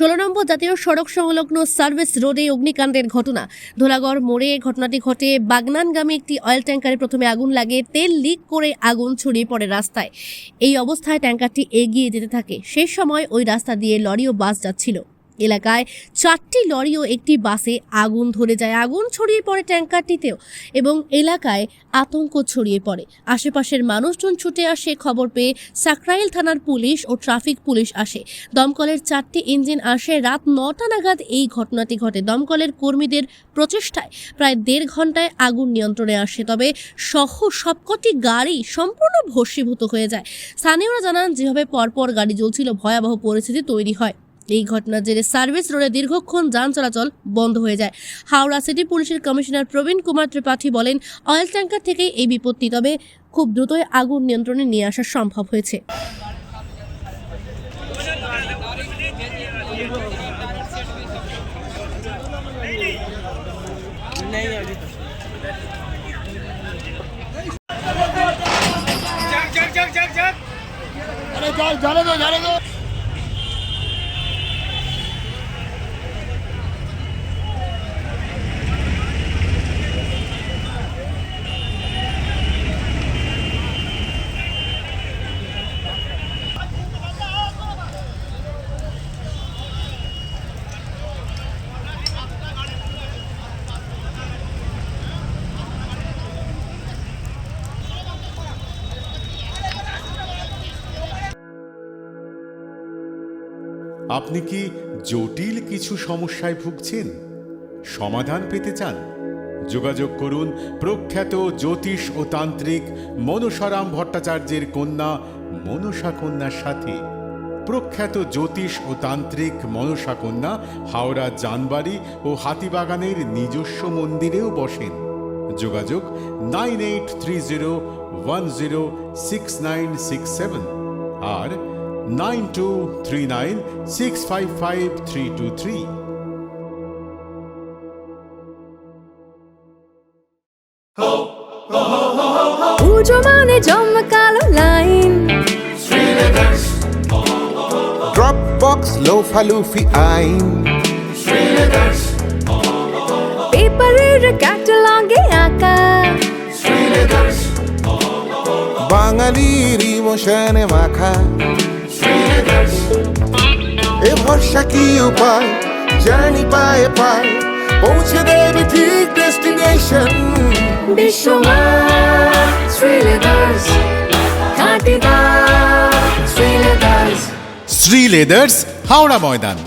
16 নম্বর জাতীয় সড়ক সংলগ্ন সার্ভিস রোডে অগ্নিকাণ্ডের ঘটনা। ধোলাগড় মোড়ে ঘটনাটি ঘটে। বাগনানগামী একটি অয়েল ট্যাঙ্কারে প্রথমে আগুন লাগে, তেল লিক করে আগুন ছড়িয়ে পড়ে রাস্তায়। এই অবস্থায় ট্যাঙ্কারটি এগিয়ে যেতে থাকে। সেই সময় ওই রাস্তা দিয়ে লরি ও বাস যাচ্ছিল। এলাকায় 4টি লরি ও একটি বাসে আগুন ধরে যায়। আগুন ছড়িয়ে পড়ে ট্যাঙ্কারটিতেও এবং এলাকায় আতঙ্ক ছড়িয়ে পড়ে। আশেপাশের মানুষজন ছুটে আসে। খবর পেয়ে সাকরাইল থানার পুলিশ ও ট্রাফিক পুলিশ আসে। দমকলের 4টি ইঞ্জিন আসে। রাত 9টা নাগাদ এই ঘটনাটি ঘটে। দমকলের কর্মীদের প্রচেষ্টায় প্রায় 1.5 ঘন্টায় আগুন নিয়ন্ত্রণে আসে। তবে সবকটি গাড়ি সম্পূর্ণ ভস্মীভূত হয়ে যায়। স্থানীয়রা জানান, যেভাবে পরপর গাড়ি জ্বলছিল, ভয়াবহ পরিস্থিতি তৈরি হয়। এই ঘটনার জেরে সার্ভিস রোডে দীর্ঘক্ষণ যান চলাচল বন্ধ হয়ে যায়। হাওড়া সিটি পুলিশের কমিশনার প্রবীণ কুমার ত্রিপাঠী বলেন, অয়েল ট্যাঙ্কার থেকেই এই বিপত্তি, তবে খুব দ্রুতই আগুন নিয়ন্ত্রণে নিয়ে আসা সম্ভব হয়েছে। আপনি কি জটিল কিছু সমস্যায় ভুগছেন, সমাধান পেতে চান? যোগাযোগ করুন প্রখ্যাত জ্যোতিষ ও তান্ত্রিক মনসারাম ভট্টাচার্যের কন্যা মনসা কন্যার সাথে। প্রখ্যাত জ্যোতিষ ও তান্ত্রিক মনসা কন্যা হাওড়া জানবাড়ি ও হাতিবাগানের নিজস্ব মন্দিরেও বসেন। যোগাযোগ 9830106967 আর 9239655323। পুজো মানে জমকালো লাইন, ড্রপ বক্স লোফালুফি আইন, পেপারের ক্যাটালগে আঁকা, বাঙালির ইমোশনে মাখা। এ ভরসা কি উপায়, জার্নি পায়ে পায় পৌঁছে দেবে ঠিক ডেস্টিনেশন। বিশ্বমান শ্রীলেদার্স, খাঁটি দাম শ্রীলেদার্স। শ্রী লেদার্স, হাওড়া ময়দান।